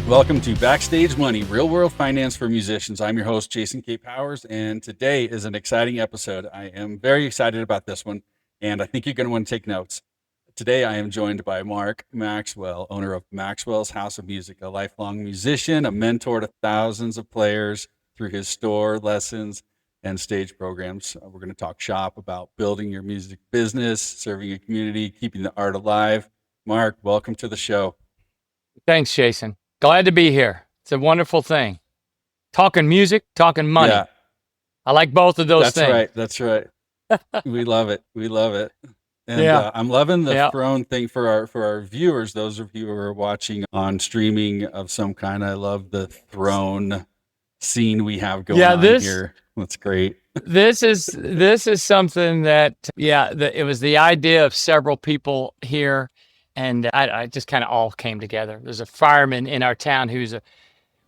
Welcome to Backstage Money, real world finance for musicians. I'm your host, Jason K. Powers, and today is an exciting episode. I am very excited about this one, and I think you're going to want to take notes. Today, I am joined by Mark Maxwell, owner of Maxwell's House of Music, a lifelong musician, a mentor to thousands of players through his store, lessons, and stage programs. We're going to talk shop about building your music business, serving a community, keeping the art alive. Mark, welcome to the show. Thanks, Jason. Glad to be here. It's a wonderful thing. Talking music, talking money. Yeah, I like both of those things. That's right. We love it. We love it. And Yeah. I'm loving the Yeah. throne thing for our viewers, those of you who are watching on streaming of some kind. I love the throne scene we have going on here. That's great. This is something that, it was the idea of several people here, and I just kind of all came together. There's a fireman in our town who was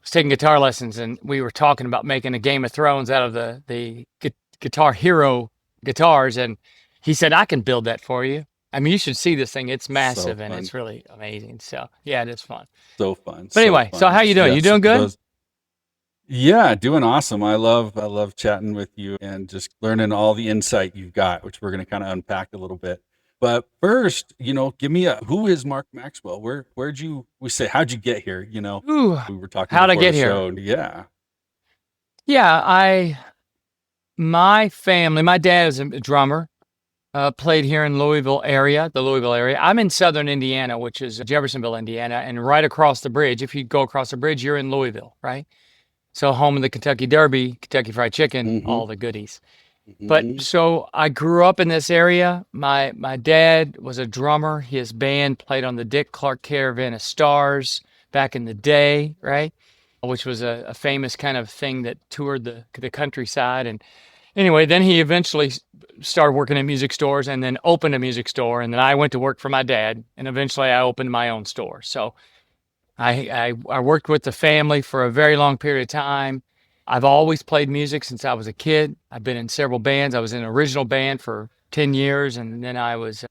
taking guitar lessons, and we were talking about making a Game of Thrones out of the Guitar Hero guitars, and he said, I can build that for you. I mean, you should see this thing. It's massive, and it's really amazing. So, yeah, it is fun. So fun. But anyway, so how you doing? Yes, you doing good? Yeah, doing awesome. I love chatting with you and just learning all the insight you've got, which we're going to kind of unpack a little bit. But first, give me who is Mark Maxwell? How'd you get here? Ooh, We were talking how'd I before get the here? show. Yeah. Yeah, my family, my dad is a drummer, played here in the Louisville area. I'm in southern Indiana, which is Jeffersonville, Indiana, and right across the bridge. If you go across the bridge, you're in Louisville, right? So home of the Kentucky Derby, Kentucky Fried Chicken, all the goodies. But so I grew up in this area. My dad was a drummer. His band played on the Dick Clark Caravan of Stars back in the day, right? Which was a famous kind of thing that toured the countryside. And anyway, then he eventually started working at music stores and then opened a music store. And then I went to work for my dad, and eventually I opened my own store. So I worked with the family for a very long period of time. I've always played music since I was a kid. I've been in several bands. I was in an original band for 10 years, and then I was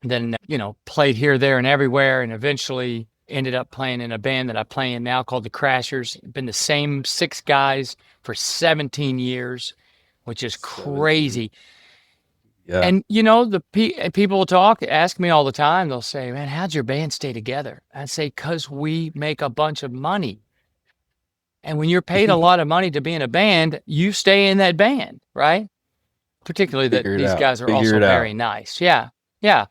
played here, there, and everywhere, and eventually ended up playing in a band that I play in now called the Crashers. Been the same 6 guys for 17 years, which is crazy. Yeah. And the people will ask me all the time. They'll say, "Man, how'd your band stay together?" I say, "'Cause we make a bunch of money." And when you're paid a lot of money to be in a band, you stay in that band, right? Particularly that these guys are also very nice. Yeah. Yeah.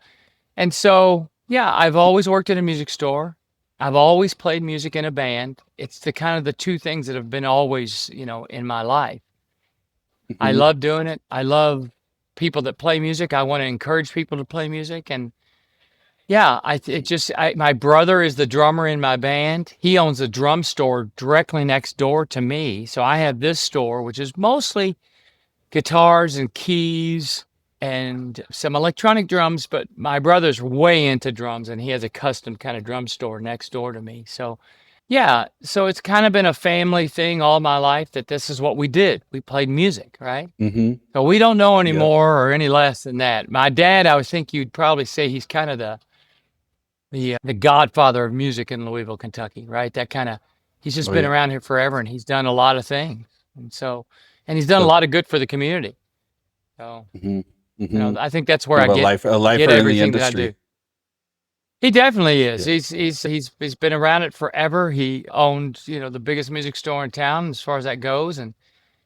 And so, I've always worked in a music store. I've always played music in a band. It's the kind of the two things that have been always, in my life. I love doing it. I love people that play music. I want to encourage people to play music. And my brother is the drummer in my band. He owns a drum store directly next door to me. So I have this store, which is mostly guitars and keys and some electronic drums, but my brother's way into drums, and he has a custom kind of drum store next door to me. So so it's kind of been a family thing all my life that this is what we did. We played music, right? So we don't know any more or any less than that. My dad, I would think you'd probably say he's kind of the godfather of music in Louisville, Kentucky, right? That kind of, he's just been around here forever, and he's done a lot of things. And he's done a lot of good for the the So, I think that's where I get everything that I do. He definitely is. Yeah. He's been around it forever. He owned, the biggest music store in town as far as that goes. And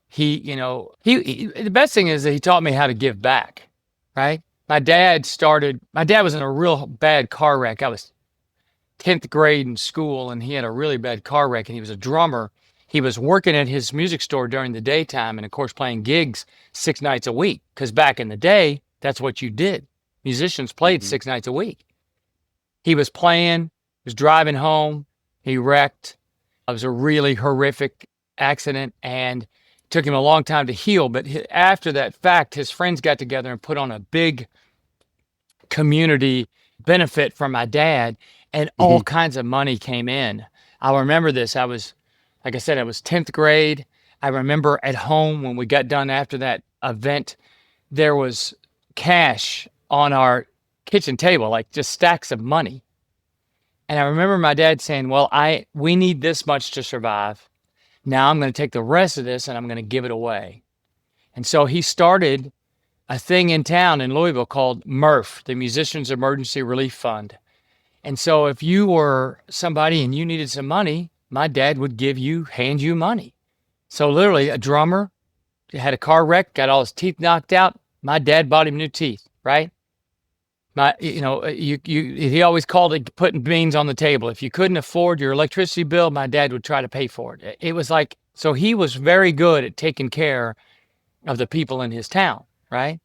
he the best thing is that he taught me how to give back, right? My dad was in a real bad car wreck. I was 10th grade in school, and he had a really bad car wreck, and he was a drummer. He was working at his music store during the daytime and, of course, playing gigs 6 nights a week, because back in the day, that's what you did. Musicians played 6 nights a week. He was driving home, he wrecked. It was a really horrific accident, and it took him a long time to heal. But after that fact, his friends got together and put on a big community benefit for my dad, and all kinds of money came in. I remember this. Like I said, I was 10th grade. I remember at home when we got done after that event, there was cash on our kitchen table, like just stacks of money. And I remember my dad saying, well, we need this much to survive. Now I'm going to take the rest of this and I'm going to give it away. And so he started a thing in town in Louisville called MRF, the Musicians Emergency Relief Fund. And so if you were somebody and you needed some money, my dad would hand you money. So literally a drummer had a car wreck, got all his teeth knocked out. My dad bought him new teeth, right? He always called it putting beans on the table. If you couldn't afford your electricity bill, my dad would try to pay for it. It was like, so he was very good at taking care of the people in his town, right?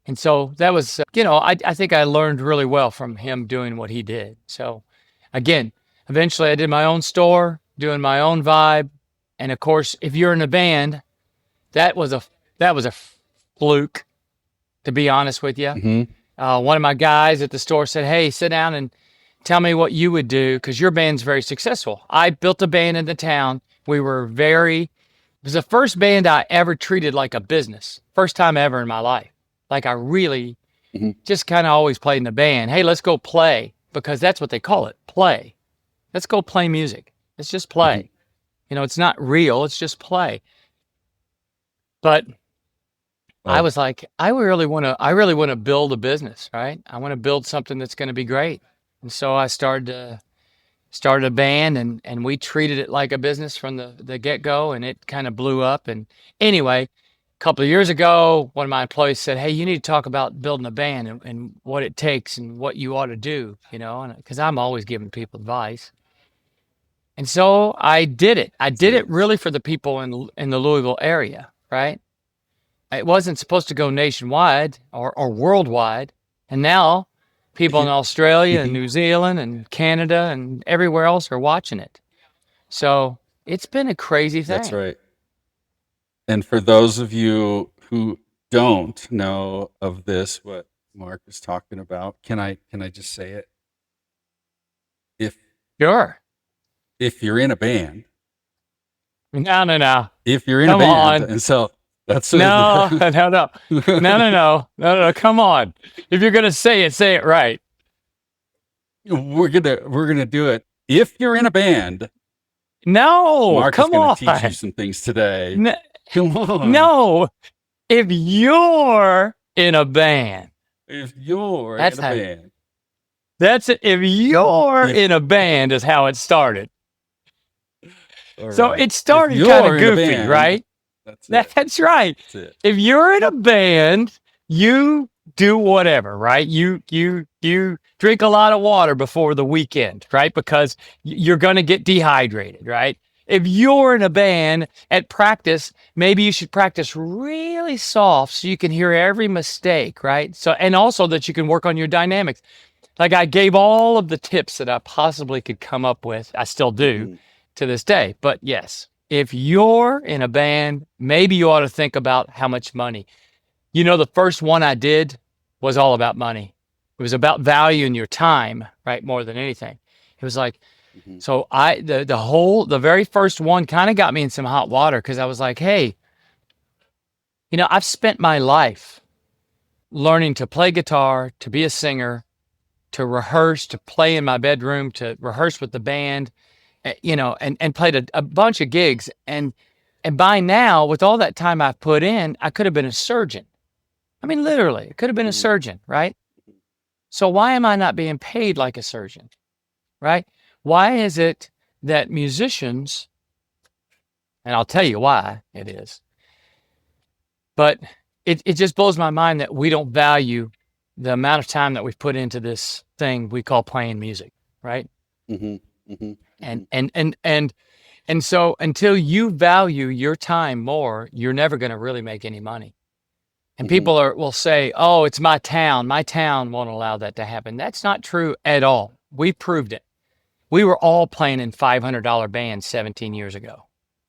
And so that was, I think I learned really well from him doing what he did. So again, eventually I did my own store, doing my own vibe. And of course, if you're in a band, that was a fluke, to be honest with you. Mm-hmm. One of my guys at the store said, hey, sit down and tell me what you would do, because your band's very successful. I built a band in the town. It was the first band I ever treated like a business. First time ever in my life. Like I really just kind of always played in the band. Hey, let's go play, because that's what they call it, play. Let's go play music. Let's just play. It's not real. It's just play. But I was like, I really want to build a business, right? I want to build something that's going to be great. And so I started a band, and we treated it like a business from the get-go, and it kind of blew up. And anyway, a couple of years ago, one of my employees said, hey, you need to talk about building a band and what it takes and what you ought to do, because I'm always giving people advice. And so I did it. I did it really for the people in the Louisville area, right? It wasn't supposed to go nationwide or worldwide. And now people in Australia and New Zealand and Canada and everywhere else are watching it. So it's been a crazy thing. That's right. And for those of you who don't know of this, what Mark is talking about, can I just say it? Sure. If you're in a band. No. If you're in a band. And so that's no. Come on. If you're gonna say it right. We're gonna do it. If you're in a band. No, Mark come is gonna on. teach you some things today. Come on. No, if you're in a band. If you're in a band. That's it. If you're in a band is how it started. So it started kind of goofy, right? That's right. That's it. If you're in a band, you do whatever, right? You drink a lot of water before the weekend, right? Because you're going to get dehydrated, right? If you're in a band at practice, maybe you should practice really soft so you can hear every mistake, right? So, and also that you can work on your dynamics. Like I gave all of the tips that I possibly could come up with. I still do to this day. But yes, if you're in a band, maybe you ought to think about how much money. The first one I did was all about money. It was about value in your time, right? More than anything. It was like, so the very first one kind of got me in some hot water, because I was like, hey, I've spent my life learning to play guitar, to be a singer, to rehearse, to play in my bedroom, to rehearse with the band, and played a bunch of gigs. And by now, with all that time I've put in, I could have been a surgeon. I mean, literally, I could have been a surgeon, right? So why am I not being paid like a surgeon, right? Why is it that musicians, and I'll tell you why it is, but it just blows my mind that we don't value the amount of time that we've put into this thing we call playing music, right? And so until you value your time more, you're never going to really make any money. And people will say, oh, it's my town. My town won't allow that to happen. That's not true at all. We proved it. We were all playing in $500 bands 17 years ago.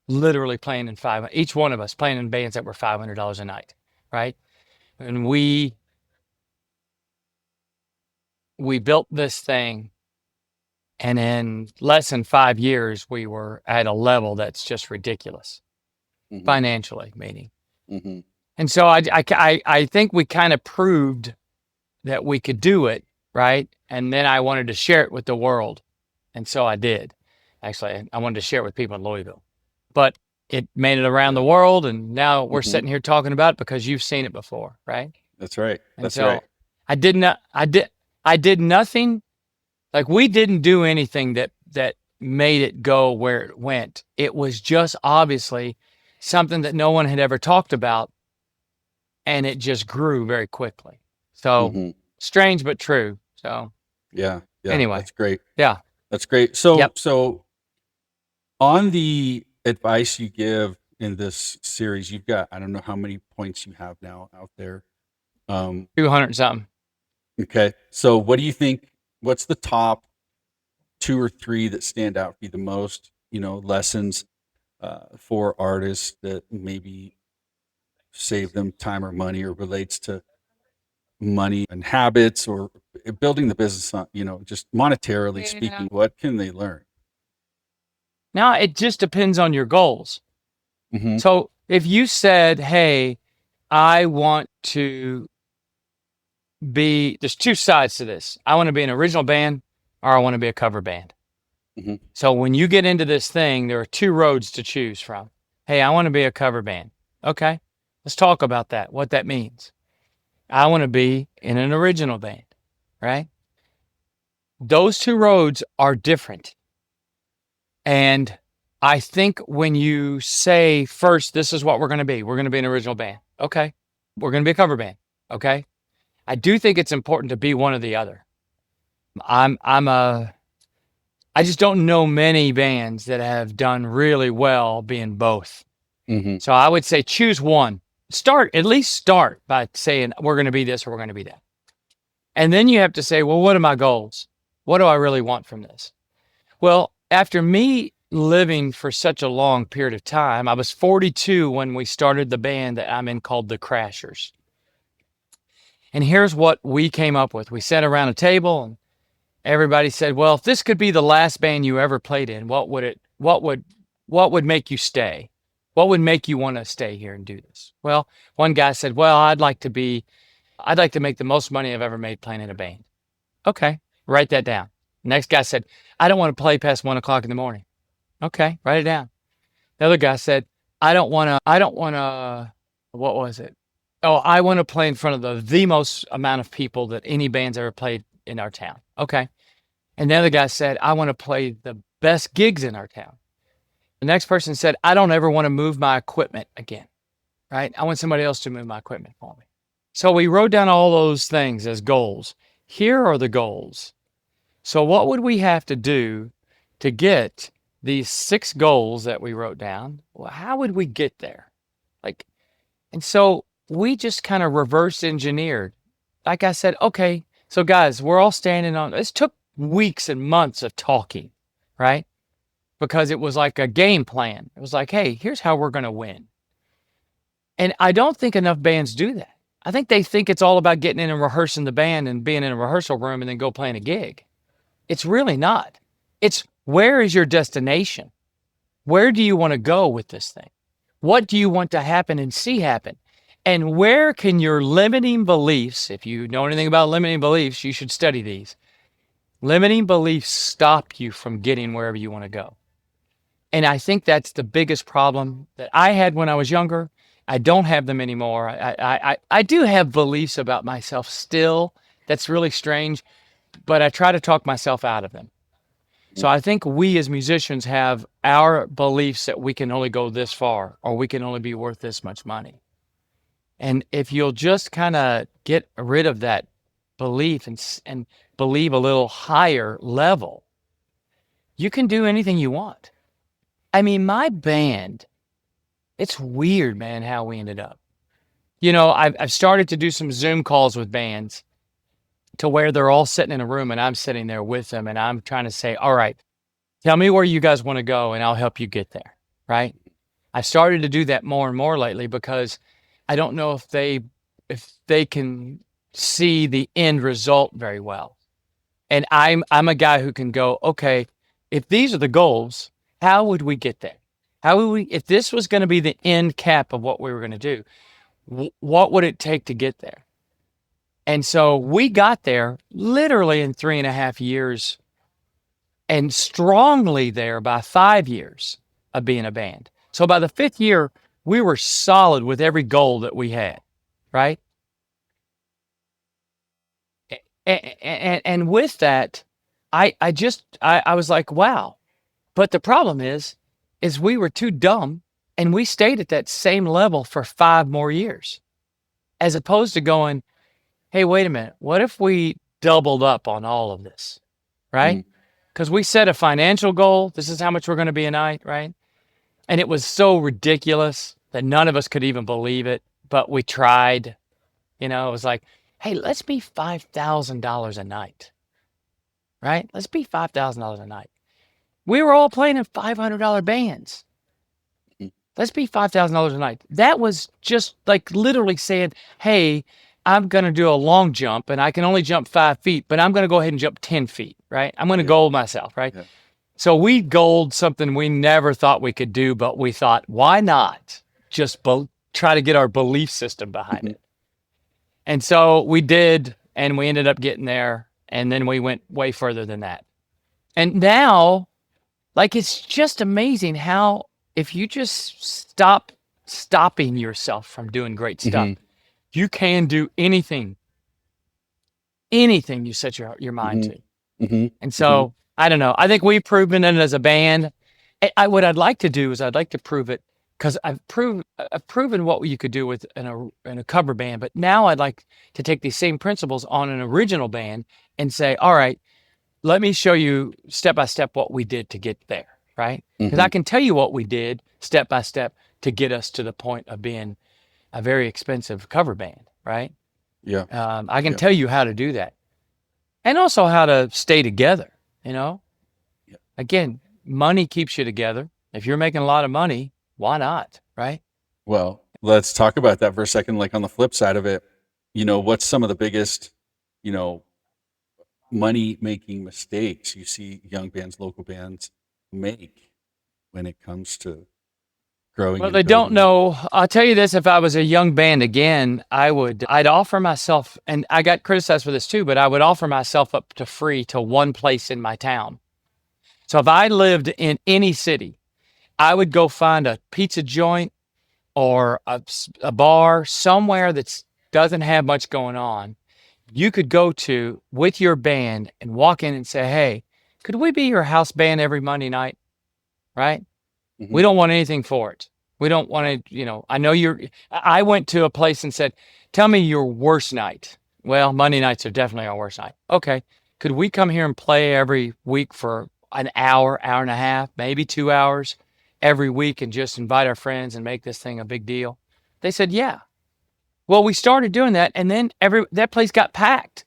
Literally playing in each one of us playing in bands that were $500 a night, right? And we built this thing, and in less than 5 years, we were at a level that's just ridiculous, financially, meaning. And so I think we kind of proved that we could do it, right? And then I wanted to share it with the world. And so I did. Actually, I wanted to share it with people in Louisville. But it made it around the world, and now we're Hmm. sitting here talking about it because you've seen it before, right? That's right. And That's right. so I did not I did nothing, like we didn't do anything that made it go where it went. It was just obviously something that no one had ever talked about, and it just grew very quickly. So Hmm. strange but true. So Yeah. Yeah. anyway, That's great. yeah. That's great. So, Yep. so on the advice you give in this series, you've got, I don't know how many points you have now out there. 200 something. Okay. So what do you think, what's the top two or three that stand out for you the most, lessons for artists that maybe save them time or money or relates to money and habits or building the business on, just monetarily Yeah. speaking, what can they learn? Now it just depends on your goals. Hmm. So if you said, hey, I want to there's two sides to this. I want to be an original band or I want to be a cover band. Hmm. So when you get into this thing, there are two roads to choose from. Hey, I want to be a cover band. Okay, let's talk about that, what that means. I want to be in an original band, right? Those two roads are different. And I think when you say first, this is what we're going to be an original band. Okay. We're going to be a cover band. Okay. I do think it's important to be one or the other. I just don't know many bands that have done really well being both. Hmm. So I would say choose one. At least start by saying we're going to be this or we're going to be that. And then you have to say, well, what are my goals? What do I really want from this? Well, after me living for such a long period of time, I was 42 when we started the band that I'm in called the Crashers. And here's what we came up with. We sat around a table and everybody said, well, if this could be the last band you ever played in, what would make you stay? What would make you want to stay here and do this? Well, one guy said, well, I'd like to make the most money I've ever made playing in a band. Okay, write that down. Next guy said, I don't want to play past 1 o'clock in the morning. Okay, write it down. The other guy said, I don't want to, what was it? Oh, I want to play in front of the most amount of people that any band's ever played in our town. Okay. And the other guy said, I want to play the best gigs in our town. The next person said, I don't ever want to move my equipment again, right? I want somebody else to move my equipment for me. So we wrote down all those things as goals. Here are the goals. So what would we have to do to get these 6 goals that we wrote down? Well, how would we get there? And so we just kind of reverse engineered. Like I said, okay, so guys, we're all standing on, this took weeks and months of talking, right? Because it was like a game plan. It was like, hey, here's how we're going to win. And I don't think enough bands do that. I think they think it's all about getting in and rehearsing the band and being in a rehearsal room and then go playing a gig. It's really not. It's where is your destination? Where do you want to go with this thing? What do you want to happen and see happen? And where can your limiting beliefs, if you know anything about limiting beliefs, you should study these. Limiting beliefs stop you from getting wherever you want to go. And I think that's the biggest problem that I had when I was younger. I don't have them anymore. I do have beliefs about myself still. That's really strange, but I try to talk myself out of them. So I think we as musicians have our beliefs that we can only go this far or we can only be worth this much money. And if you'll just kind of get rid of that belief and believe a little higher level, you can do anything you want. I mean, my band, it's weird, man, how we ended up. I've started to do some Zoom calls with bands to where they're all sitting in a room and I'm sitting there with them and I'm trying to say, all right, tell me where you guys want to go and I'll help you get there, right? I've started to do that more and more lately because I don't know if they can see the end result very well. And I'm a guy who can go, okay, if these are the goals, how would we get there? If this was going to be the end cap of what we were going to do, what would it take to get there? And so we got there literally in 3.5 years and strongly there by 5 years of being a band. So by the 5th year, we were solid with every goal that we had, right? And with that, I was like, wow. But the problem is we were too dumb and we stayed at that same level for 5 more years, as opposed to going, hey, wait a minute, what if we doubled up on all of this, right? Mhm. Because we set a financial goal. This is how much we're going to be a night, right? And it was so ridiculous that none of us could even believe it, but we tried. It was like, hey, let's be $5,000 a night, right? Let's be $5,000 a night. We were all playing in $500 bands. Mhm. Let's be $5,000 a night. That was just like literally saying, hey, I'm going to do a long jump and I can only jump 5 feet, but I'm going to go ahead and jump 10 feet, right? I'm going to Yeah. goal myself, right? Yeah. So we goaled something we never thought we could do, but we thought, why not just try to get our belief system behind Mhm. it? And so we did, and we ended up getting there, and then we went way further than that. And now, like, it's just amazing how if you just stop stopping yourself from doing great stuff, Mhm. you can do anything you set your mind Mhm. to. Mhm. And Mhm. so I don't know. I think we've proven it as a band. What I'd like to do is I'd like to prove it because I've proven what you could do with in a cover band. But now I'd like to take these same principles on an original band and say, all right, let me show you step by step what we did to get there, right? Because I Mhm. can tell you what we did step by step to get us to the point of being a very expensive cover band, right? Yeah. I can Yeah. tell you how to do that, and also how to stay together. You know, Yeah. again, money keeps you together. If you're making a lot of money, why not, right? Well, let's talk about that for a second. Like on the flip side of it, what's some of the biggest, you know, money making mistakes you see young bands, local bands make when it comes to growing Well, and they don't building? know. I'll tell you this, if I was a young band again, I'd offer myself, and I got criticized for this too, but I would offer myself up to free to one place in my town. So if I lived in any city, I would go find a pizza joint or a bar somewhere that doesn't have much going on. You could go to with your band and walk in and say, hey, could we be your house band every Monday night? Right? We Mhm. don't want anything for it. We don't want to, I know I went to a place and said, tell me your worst night. Well, Monday nights are definitely our worst night. Okay. Could we come here and play every week for an hour, hour and a half, maybe 2 hours every week and just invite our friends and make this thing a big deal? They said, yeah. Well, we started doing that and then that place got packed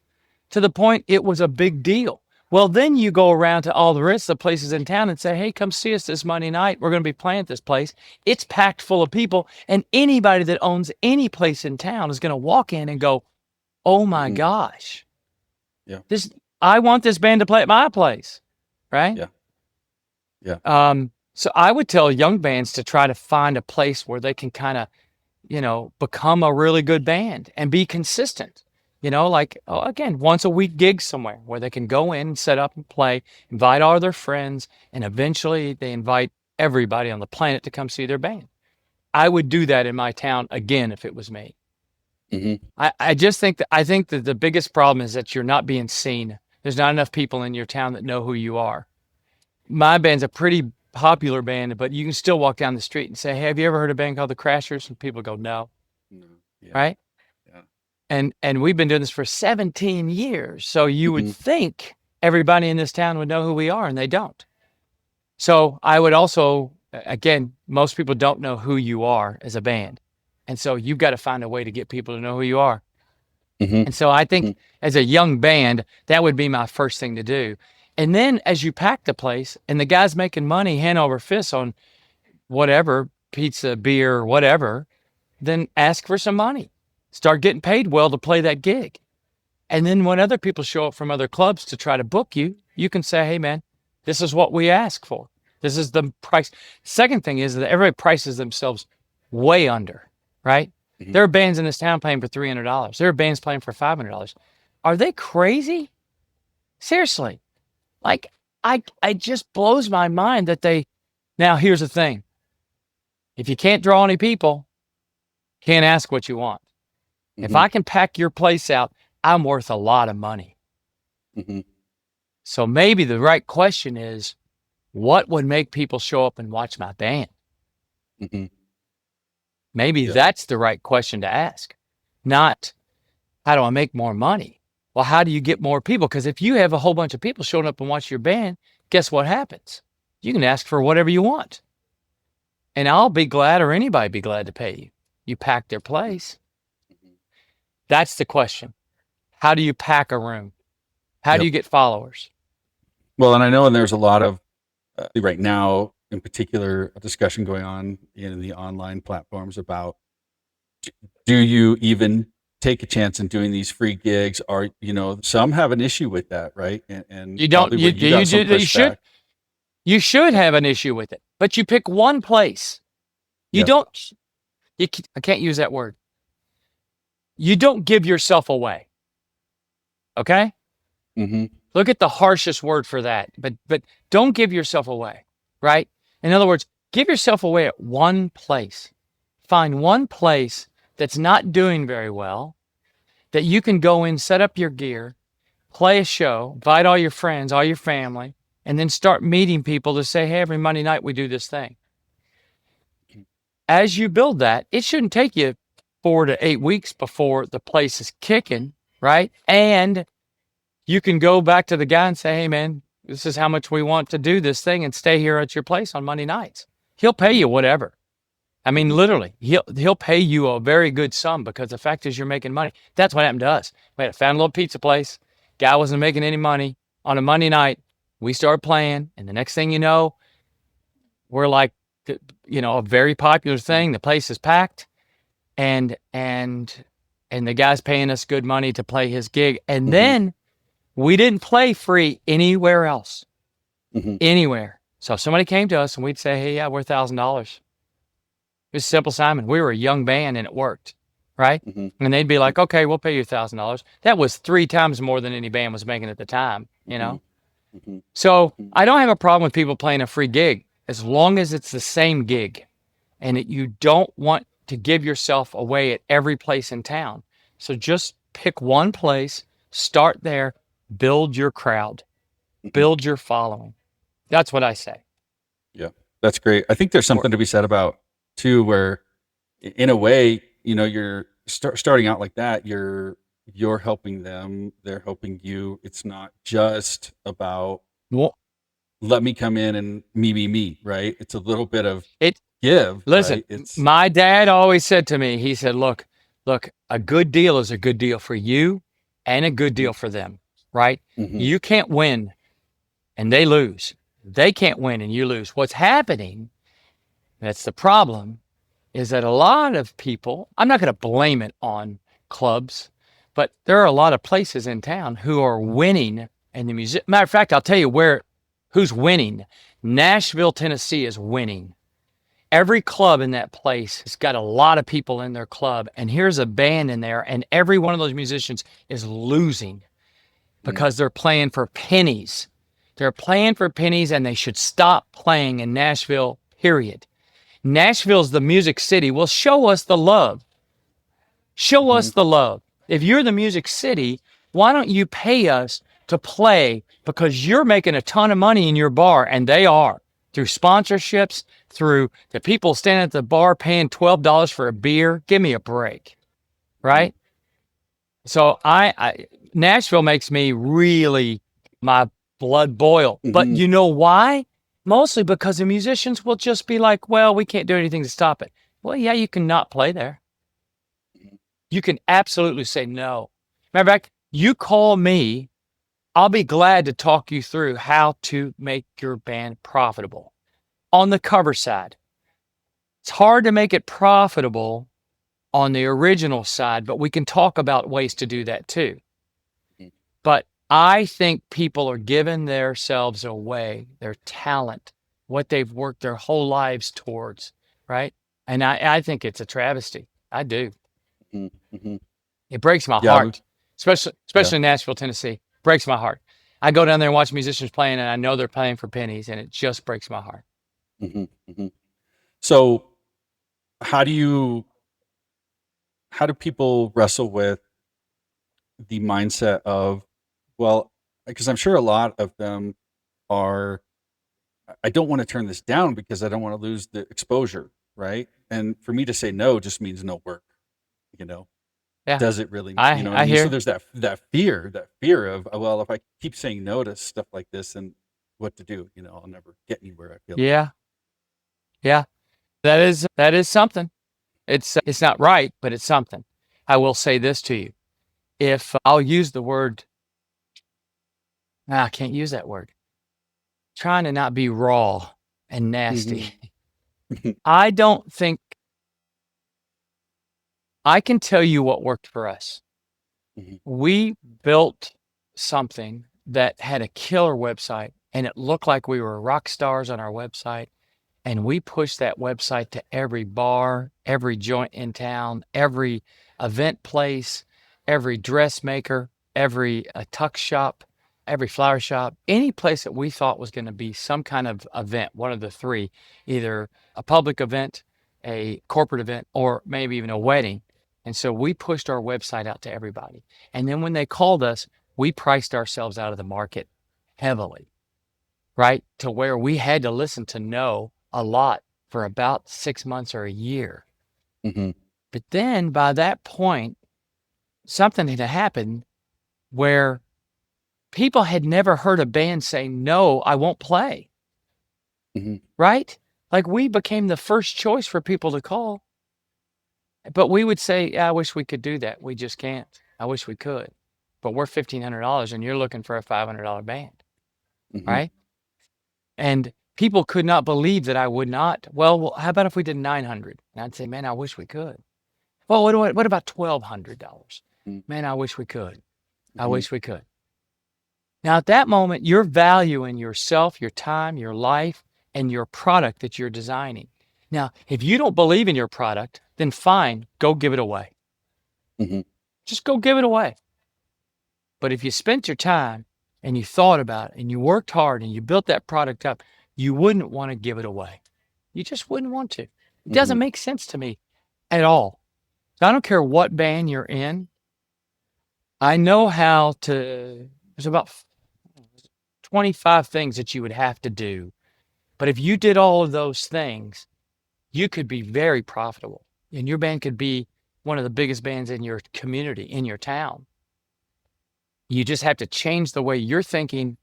to the point it was a big deal. Well, then you go around to all the rest of the places in town and say, hey, come see us this Monday night. We're going to be playing at this place. It's packed full of people. And anybody that owns any place in town is going to walk in and go, oh my Mhm. gosh, Yeah. I want this band to play at my place. Right. Yeah. Yeah. So I would tell young bands to try to find a place where they can kind of, become a really good band and be consistent. Like, again, once a week gigs somewhere where they can go in and set up and play, invite all their friends, and eventually they invite everybody on the planet to come see their band. I would do that in my town again if it was me. Mhm. I just think that the biggest problem is that you're not being seen. There's not enough people in your town that know who you are. My band's a pretty popular band, but you can still walk down the street and say, hey, have you ever heard of a band called the Crashers? And people go, no, No. Yeah. right? Yeah. And we've been doing this for 17 years. So you would Mhm. think everybody in this town would know who we are, and they don't. So I would also, again, most people don't know who you are as a band. And so you've got to find a way to get people to know who you are. Mhm. And so I think Mhm. as a young band, that would be my first thing to do. And then as you pack the place and the guy's making money hand over fist on whatever, pizza, beer, whatever, then ask for some money. Start getting paid well to play that gig. And then when other people show up from other clubs to try to book you, you can say, hey, man, this is what we ask for. This is the price. Second thing is that everybody prices themselves way under, right? Mhm. There are bands in this town playing for $300. There are bands playing for $500. Are they crazy? Seriously. Like, it just blows my mind that now here's the thing. If you can't draw any people, can't ask what you want. If I can pack your place out, I'm worth a lot of money. So maybe the right question is, what would make people show up and watch my band? Maybe that's the right question to ask. Not, how do I make more money? Well, how do you get more people? Because if you have a whole bunch of people showing up and watch your band, guess what happens? You can ask for whatever you want. And I'll be glad, or anybody be glad to pay you. You pack their place. That's the question. How do you pack a room? How do you get followers? Well, and I know, and there's a lot of right now, in particular, a discussion going on in the online platforms about, do you even take a chance in doing these free gigs? Or, some have an issue with that, right? And you don't. You should have an issue with it, but you pick one place. You don't. I can't use that word. You don't give yourself away. Okay. Look at the harshest word for that, but don't give yourself away, right? In other words, give yourself away at one place. Find one place that's not doing very well, that you can go in, set up your gear, play a show, invite all your friends, all your family, and then start meeting people to say, hey, every Monday night we do this thing. As you build that, it shouldn't take you 4 to 8 weeks before the place is kicking, right? And you can go back to the guy and say, hey, man, this is how much we want to do this thing and stay here at your place on Monday nights. He'll pay you whatever. I mean, literally, he'll pay you a very good sum because the fact is you're making money. That's what happened to us. We had found a little pizza place. Guy wasn't making any money. On a Monday night, we started playing, and the next thing you know, we're like, a very popular thing. The place is packed, and the guy's paying us good money to play his gig. And then we didn't play free anywhere else, anywhere. So if somebody came to us and we'd say, hey, yeah, we're $1,000. It was simple, Simon. We were a young band and it worked, right? And they'd be like, okay, we'll pay you $1,000. That was 3 times more than any band was making at the time, So I don't have a problem with people playing a free gig as long as it's the same gig and you don't want to give yourself away at every place in town. So just pick one place, start there, build your crowd, build your following. That's what I say. Yeah, that's great. I think there's something to be said about too, where in a way, you're starting out like that. You're helping them. They're helping you. It's not just about let me come in and me, right? It's a little bit of give. Listen, right? My dad always said to me, he said, look, a good deal is a good deal for you and a good deal for them, right? You can't win and they lose. They can't win and you lose. What's happening, that's the problem, is that a lot of people, I'm not going to blame it on clubs, but there are a lot of places in town who are winning in the music. Matter of fact, I'll tell you who's winning. Nashville, Tennessee is winning. Every club in that place has got a lot of people in their club, and here's a band in there, and every one of those musicians is losing because they're playing for pennies. They're playing for pennies, and they should stop playing in Nashville, period. Nashville's the music city. Well, show us the love. Show us the love. If you're the music city, why don't you pay us to play? Because you're making a ton of money in your bar, and they are, through sponsorships, through the people standing at the bar paying $12 for a beer. Give me a break, right? So Nashville makes me really, my blood boil. But you know why? Mostly because the musicians will just be like, well, we can't do anything to stop it. Well, yeah, you can not play there. You can absolutely say no. Matter of fact, you call me, I'll be glad to talk you through how to make your band profitable. On the cover side, it's hard to make it profitable on the original side, but we can talk about ways to do that too. But I think people are giving themselves away, their talent, what they've worked their whole lives towards, right? And I think it's a travesty. I do. It breaks my heart, especially in Nashville, Tennessee. Breaks my heart. I go down there and watch musicians playing, and I know they're playing for pennies, and it just breaks my heart. Hmm. Hmm. So how do people wrestle with the mindset of, well, because I'm sure a lot of them are, I don't want to turn this down because I don't want to lose the exposure, right? And for me to say no just means no work, you know. Yeah, Does it really, you know what I I mean? So hear. there's that fear of, well, if I keep saying no to stuff like this, and what to do, I'll never get anywhere, I feel like. Yeah, yeah, that is something. It's not right, but it's something. I will say this to you: if I'll use the word, I can't use that word. Trying to not be raw and nasty. Hmm. I don't think I can tell you what worked for us. Hmm. We built something that had a killer website, and it looked like we were rock stars on our website. And we pushed that website to every bar, every joint in town, every event place, every dressmaker, every tuck shop, every flower shop, any place that we thought was going to be some kind of event, one of the three, either a public event, a corporate event, or maybe even a wedding. And so we pushed our website out to everybody. And then when they called us, we priced ourselves out of the market heavily, right? To where we had to listen to no a lot for about 6 months or a year. Hmm. But then by that point, something had happened where people had never heard a band say, no, I won't play, Hmm. right? Like we became the first choice for people to call. But we would say, yeah, I wish we could do that. We just can't. I wish we could. But we're $1,500 and you're looking for a $500 band, Hmm. right? And people could not believe that I would not. Well, how about if we did 900? And I'd say, man, I wish we could. Well, what about $1,200? Man, I wish we could. I Hmm. wish we could. Now, at that moment, you're valuing yourself, your time, your life, and your product that you're designing. Now, if you don't believe in your product, then fine, go give it away. Hmm. Just go give it away. But if you spent your time and you thought about it and you worked hard and you built that product up, you wouldn't want to give it away. You just wouldn't want to. It Hmm. doesn't make sense to me at all. I don't care what band you're in. I know how to, there's about 25 things that you would have to do. But if you did all of those things, you could be very profitable. And your band could be one of the biggest bands in your community, in your town. You just have to change the way you're thinking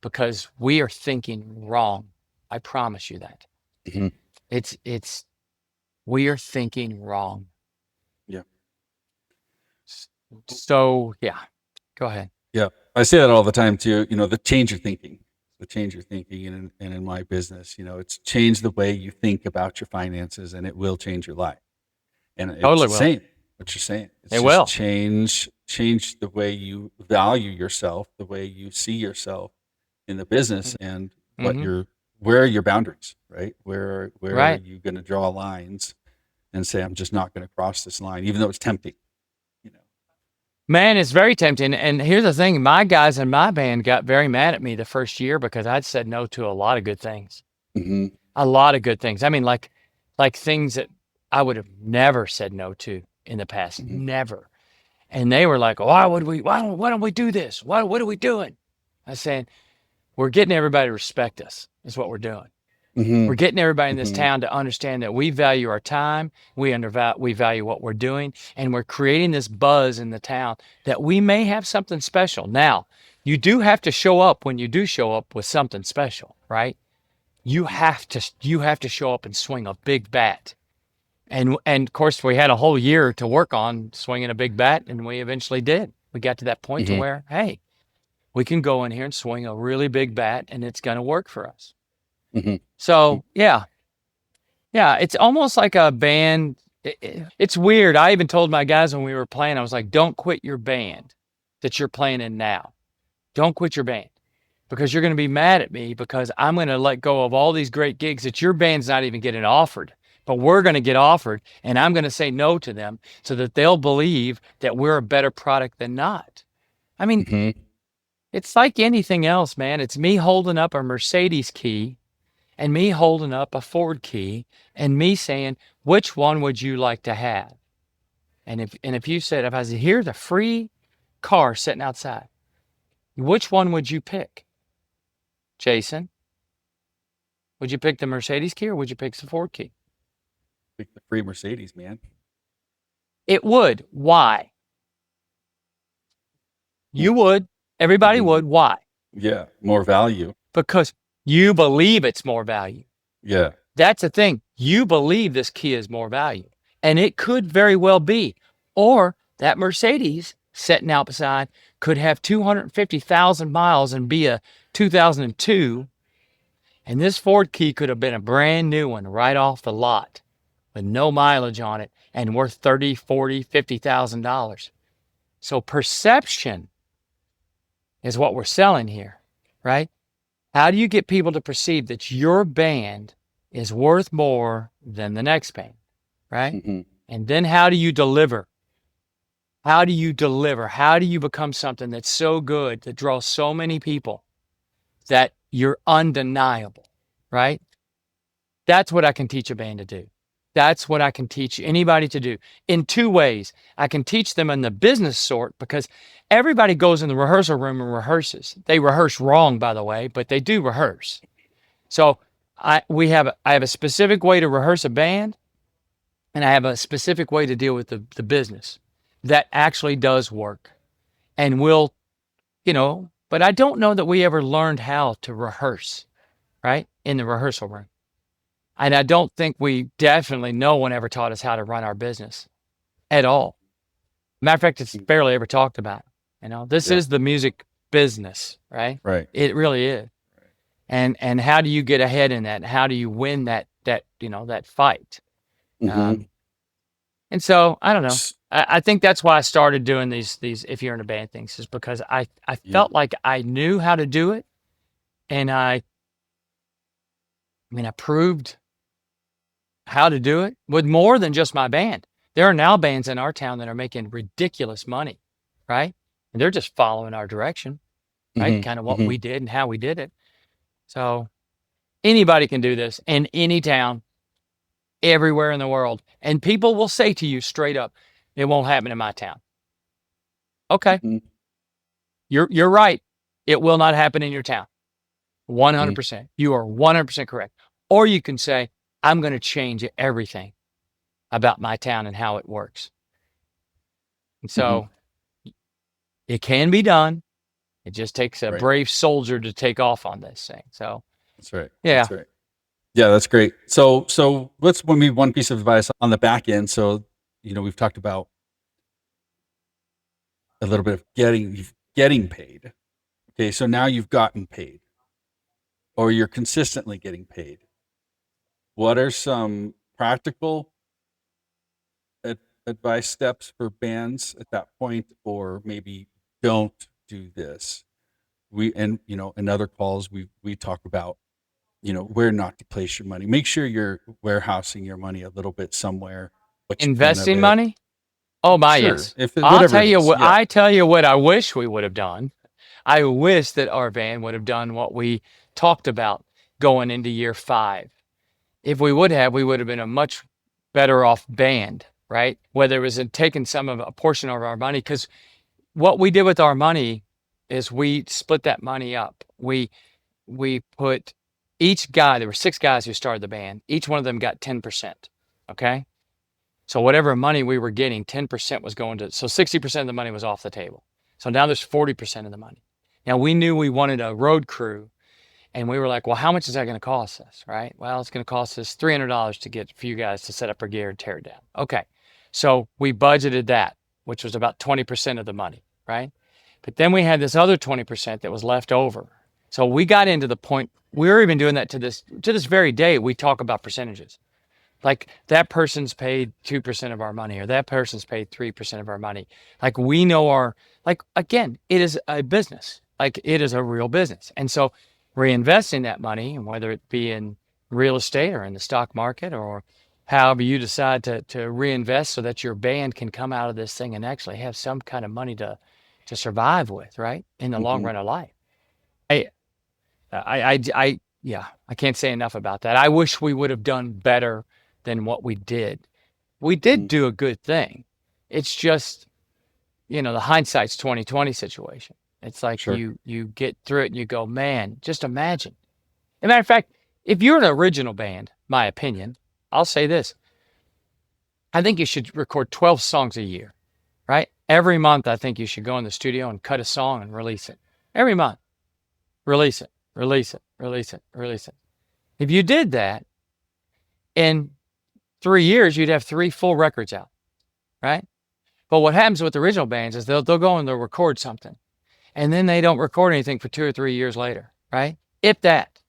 because we are thinking wrong. I promise you that. Hmm. It's we are thinking wrong. Yeah. So yeah, go ahead. Yeah. I say that all the time too, the change your thinking. And in my business, it's change the way you think about your finances, and it will change your life. And it's Totally the will. same, what you're saying. It's It just will. change the way you value yourself, the way you see yourself in the business, and Mm-hmm. where are your boundaries, right? Where are Right. you going to draw lines and say, I'm just not going to cross this line, even though it's tempting, you know? Man, it's very tempting. And here's the thing, my guys in my band got very mad at me the first year because I'd said no to a lot of good things. Hmm. A lot of good things. I mean, like things that I would have never said no to in the past. Hmm. Never. And they were like, why don't we do this? What are we doing? I was saying, we're getting everybody to respect us, is what we're doing. Hmm. We're getting everybody in this Hmm. town to understand that we value our time, we value what we're doing, and we're creating this buzz in the town that we may have something special. Now, you do have to show up when you do show up with something special, right? You have to show up and swing a big bat. And of course we had a whole year to work on swinging a big bat, and we eventually did. We got to that point to Hmm. where, hey, we can go in here and swing a really big bat and it's going to work for us. Hmm. So, yeah. Yeah, it's almost like a band. It's weird. I even told my guys when we were playing, I was like, don't quit your band that you're playing in now. Don't quit your band because you're going to be mad at me because I'm going to let go of all these great gigs that your band's not even getting offered, but we're going to get offered, and I'm going to say no to them so that they'll believe that we're a better product than not. I mean, Hmm. It's like anything else, man. It's me holding up a Mercedes key and me holding up a Ford key and me saying, which one would you like to have? And if you said, if I said, here's a free car sitting outside, which one would you pick? Jason, would you pick the Mercedes key or would you pick the Ford key? Pick the free Mercedes, man. It would. Why? You would. Everybody would. Why? Yeah, more value. Because you believe it's more value. Yeah. That's the thing. You believe this key is more value. And it could very well be. Or that Mercedes sitting out beside could have 250,000 miles and be a 2002. And this Ford key could have been a brand new one right off the lot with no mileage on it and worth $30,000, $40,000, $50,000. So perception is what we're selling here, right? How do you get people to perceive that your band is worth more than the next band, right? Mm-hmm. And then how do you deliver? How do you deliver? How do you become something that's so good that draws so many people that you're undeniable, right? That's what I can teach a band to do. That's what I can teach anybody to do in two ways. I can teach them in the business sort because everybody goes in the rehearsal room and rehearses. They rehearse wrong, by the way, but they do rehearse. So I have a specific way to rehearse a band, and I have a specific way to deal with the business that actually does work and will, but I don't know that we ever learned how to rehearse, right, in the rehearsal room. And I don't think no one ever taught us how to run our business at all. Matter of fact, it's barely ever talked about. This is the music business, right? Right. It really is. And how do you get ahead in that? How do you win that fight? Mm-hmm. And so I don't know. I think that's why I started doing these if you're in a band things, is because I felt like I knew how to do it, and I proved how to do it with more than just my band. There are now bands in our town that are making ridiculous money, right? And they're just following our direction, right? Mm-hmm. Kind of what we did and how we did it. So anybody can do this in any town, everywhere in the world. And people will say to you straight up, it won't happen in my town. Okay. Mm-hmm. You're right. It will not happen in your town. 100%. You are 100% correct. Or you can say, I'm going to change everything about my town and how it works. And so it can be done. It just takes a brave soldier to take off on this thing. So that's right. Yeah. That's right. Yeah, that's great. So let's maybe one piece of advice on the back end. So, we've talked about a little bit of getting paid. Okay, so now you've gotten paid, or you're consistently getting paid. What are some practical advice steps for bands at that point, or maybe don't do this? In other calls we talk about, where not to place your money. Make sure you're warehousing your money a little bit somewhere. Investing money? Oh my, sure. yes. I'll tell you what. I tell you what I wish we would have done. I wish that our band would have done what we talked about going into year 5. If we would have been a much better off band, right? Whether it was in taking a portion of our money, because what we did with our money is we split that money up. We put each guy, there were 6 guys who started the band. Each one of them got 10%. Okay. So whatever money we were getting, 10% was going to, so 60% of the money was off the table. So now there's 40% of the money. Now we knew we wanted a road crew, and we were like, well, how much is that going to cost us, right? Well, it's going to cost us $300 to get a few guys to set up our gear and tear it down. Okay. So we budgeted that, which was about 20% of the money, right? But then we had this other 20% that was left over. So we got into the point, we're even doing that to this very day. We talk about percentages. Like that person's paid 2% of our money, or that person's paid 3% of our money. Like we know again, it is a business. Like it is a real business. And so reinvesting that money, whether it be in real estate or in the stock market, or however you decide to reinvest so that your band can come out of this thing and actually have some kind of money to survive with, right? In the long run of life. I, yeah, I can't say enough about that. I wish we would have done better than what we did. We did Mhm. do a good thing. It's just, the hindsight's 2020 situation. It's like Sure. you get through it and you go, man, just imagine. As a matter of fact, if you're an original band, my opinion, I'll say this. I think you should record 12 songs a year, right? Every month, I think you should go in the studio and cut a song and release it. Every month, release it, release it, release it, release it. If you did that in 3 years, you'd have 3 full records out, right? But what happens with original bands is they'll go and they'll record something, and then they don't record anything for 2 or 3 years later, right? If that.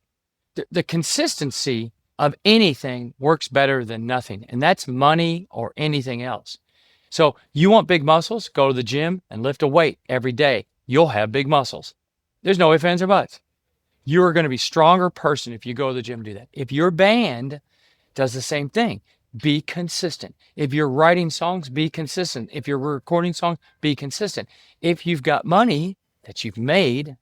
The consistency of anything works better than nothing, and that's money or anything else. So you want big muscles? Go to the gym and lift a weight every day. You'll have big muscles. There's no ifs, ands, or buts. You're going to be a stronger person if you go to the gym and do that. If your band does the same thing, be consistent. If you're writing songs, be consistent. If you're recording songs, be consistent. If you've got money that you've made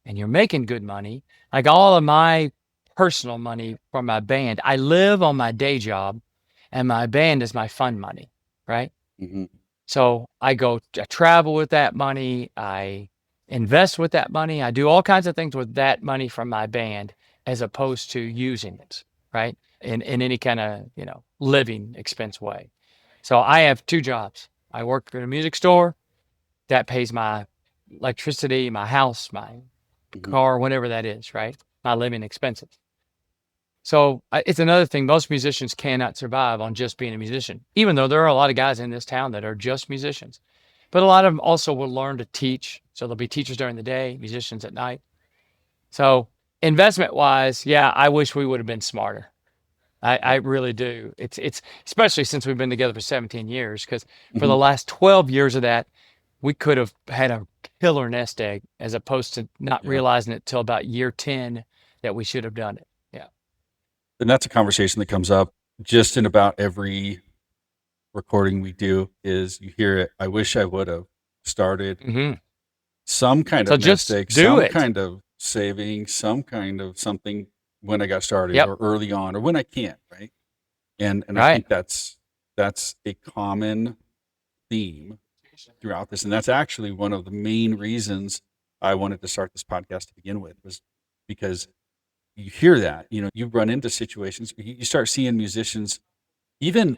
and you're making good money, like all of my personal money from my band, I live on my day job and my band is my fun money, right? Hmm. So I travel with that money. I invest with that money. I do all kinds of things with that money from my band as opposed to using it, right? In any kind of, living expense way. So I have 2 jobs. I work at a music store that pays my electricity, my house, my Hmm. car, whatever that is, right? My living expenses. So it's another thing. Most musicians cannot survive on just being a musician, even though there are a lot of guys in this town that are just musicians. But a lot of them also will learn to teach. So there'll be teachers during the day, musicians at night. So investment wise, yeah, I wish we would have been smarter. I really do. It's especially since we've been together for 17 years, because for Hmm. the last 12 years of that, we could have had a killer nest egg as opposed to not Yeah. realizing it till about year 10 that we should have done it. Yeah. And that's a conversation that comes up just in about every recording we do is you hear it. I wish I would have started Hmm. some kind So of nest just egg, do some it. kind of saving, some kind of something when I got started Yep. or early on or when I can't, right? And I Right. think that's a common theme throughout this. And that's actually one of the main reasons I wanted to start this podcast to begin with, was because you hear that, you run into situations, you start seeing musicians, even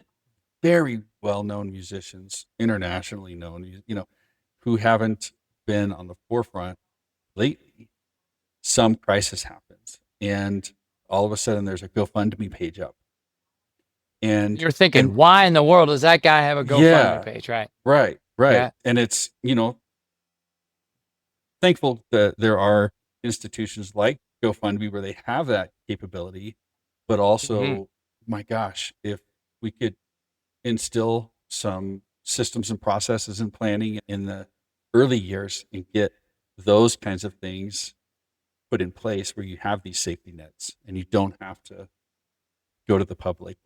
very well-known musicians, internationally known, who haven't been on the forefront lately. Some crisis happens, and all of a sudden there's a GoFundMe page up, and You're thinking, and why in the world does that guy have a GoFundMe yeah, page? Right. right, Yeah. and it's thankful that there are institutions like GoFundMe where they have that capability, but Hmm. also, my gosh, if we could instill some systems and processes and planning in the early years and get those kinds of things put in place where you have these safety nets and you don't have to go to the public,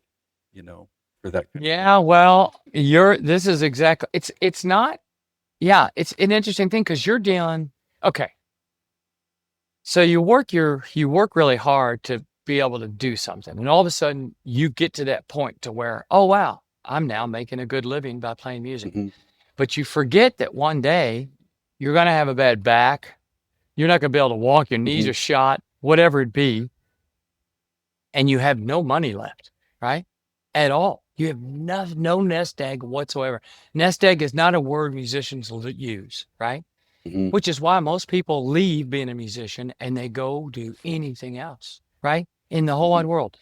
you know, for that kind of thing. Yeah. Well, this is exactly, it's not, yeah, it's an interesting thing because you're dealing, okay. So you work really hard to be able to do something. And all of a sudden you get to that point to where, oh, wow, I'm now making a good living by playing music. Hmm. But you forget that one day you're going to have a bad back. You're not going to be able to walk. Your knees Hmm. are shot, whatever it be. And you have no money left, right? At all. You have no nest egg whatsoever. Nest egg is not a word musicians use, right? Hmm. Which is why most people leave being a musician and they go do anything else, right? In the whole Hmm. wide world.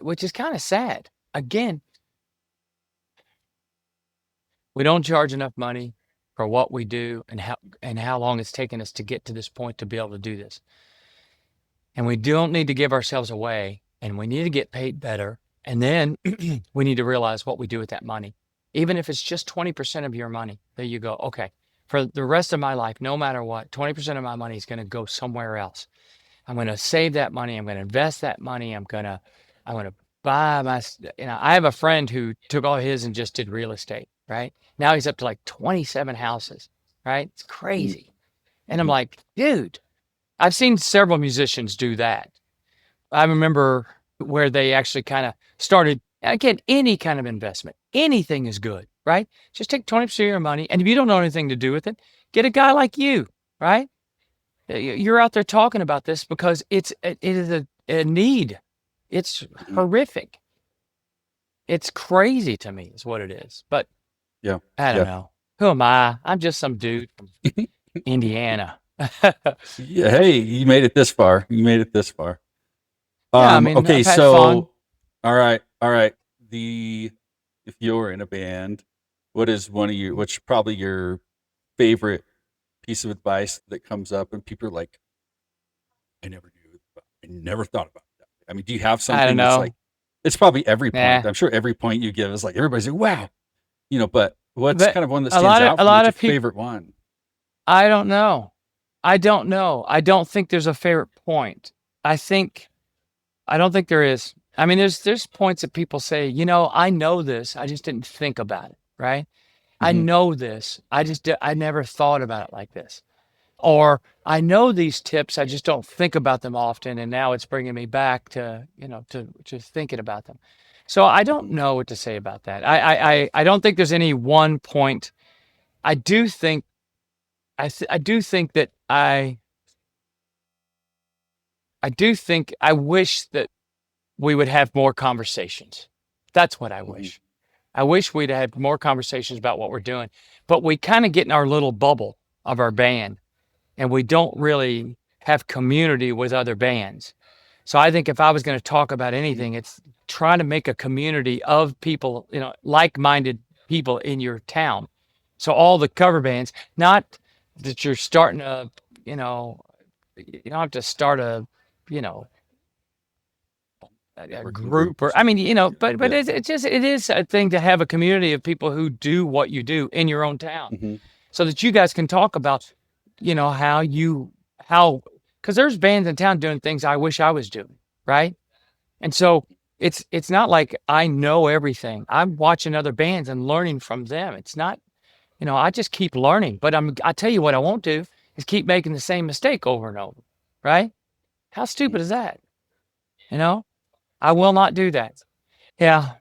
Which is kind of sad. Again, we don't charge enough money for what we do and how long it's taken us to get to this point to be able to do this. And we don't need to give ourselves away, and we need to get paid better. And then we need to realize what we do with that money. Even if it's just 20% of your money, there you go. Okay, for the rest of my life, no matter what, 20% of my money is going to go somewhere else. I'm going to save that money. I'm going to invest that money. I'm going to buy I have a friend who took all his and just did real estate, right? Now he's up to like 27 houses, right? It's Hmm. crazy. And I'm like, dude, I've seen several musicians do that. I remember where they actually kind of started, again, any kind of investment, anything is good, right? Just take 20% of your money. And if you don't know anything to do with it, get a guy like you, right? You're out there talking about this because it is a need. It's horrific. It's crazy to me is what it is. But Yeah. I don't know. Who am I? I'm just some dude from Indiana. Yeah. Hey, you made it this far. You made it this far. Yeah, I mean, Okay. I've had fun. All right. All right. If you're in a band, what's probably your favorite piece of advice that comes up and people are like, I never thought about that. I mean, do you have I don't something that's like, know. it's probably every Nah. point. I'm sure every point you give is like, everybody's like, wow, but what's But kind of one that a stands lot of out a for you? lot What's your of people, favorite one? I don't know. I don't know. I don't think there's a favorite point. I don't think there is. I mean, there's points that people say, I know this. I just didn't think about it, right? I Mhm. know this. I never thought about it like this. Or I know these tips. I just don't think about them often. And now it's bringing me back to, to thinking about them. So I don't Mhm. know what to say about that. I don't think there's any one point. I do think, I do think that I do think I wish that we would have more conversations. That's what I Mhm. wish. I wish we'd have more conversations about what we're doing, but we kind of get in our little bubble of our band and we don't really have community with other bands. So I think if I was going to talk about anything, it's trying to make a community of people, like-minded people in your town. So all the cover bands, not that you're starting a, you don't have to start you know, a Working group group or or I mean, something. but Yeah. it is a thing to have a community of people who do what you do in your own town, Mhm. so that you guys can talk about, how because there's bands in town doing things I wish I was doing, right? And so it's not like I know everything. I'm watching other bands and learning from them. It's not, I just keep learning. But I tell you what I won't do is keep making the same mistake over and over, right? How Mhm. stupid is that? You know, I will not do that. Yeah.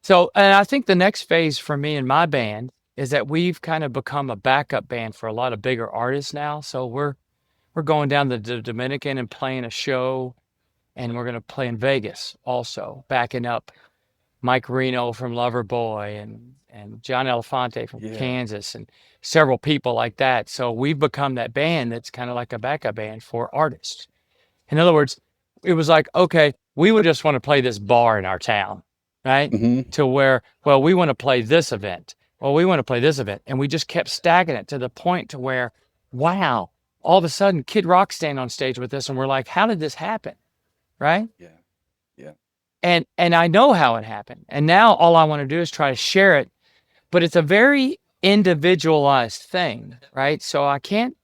So, and I think the next phase for me and my band is that we've kind of become a backup band for a lot of bigger artists now. So we're going down to the Dominican and playing a show, and we're going to play in Vegas also, backing up Mike Reno from Loverboy and John Elefante from Yeah. Kansas and several people like that. So we've become that band that's kind of like a backup band for artists. In other words, it was like, okay, we would just want to play this bar in our town, right? Mhm. To where, well, we want to play this event. Well, we want to play this event. And we just kept stacking it to the point to where, wow, all of a sudden Kid Rock's standing on stage with us and we're like, how did this happen? Right? Yeah. Yeah. And I know how it happened. And now all I want to do is try to share it, but it's a very individualized thing, right? So I can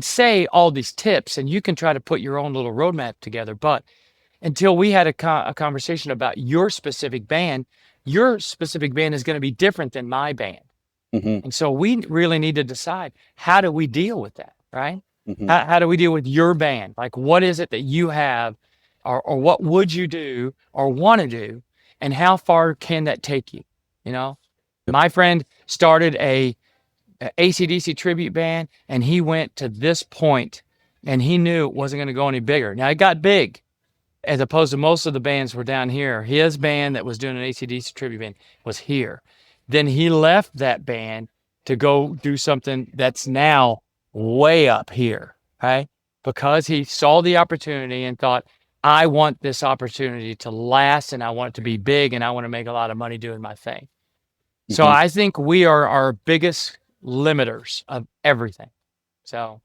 say all these tips and you can try to put your own little roadmap together, but until we had a conversation about your specific band is going to be different than my band. Mhm. And so we really need to decide, how do we deal with that, right? Mhm. How do we deal with your band? Like, what is it that you have, or what would you do or want to do? And how far can that take you? You know, Yep. my friend started a AC/DC tribute band and he went to this point and he knew it wasn't going to go any bigger. Now it got big, as opposed to most of the bands were down here. His band that was doing an AC/DC tribute band was here. Then he left that band to go do something that's now way up here, right? Because he saw the opportunity and thought, I want this opportunity to last and I want it to be big and I want to make a lot of money doing my thing. So Mhm. I think we are our biggest limiters of everything. So,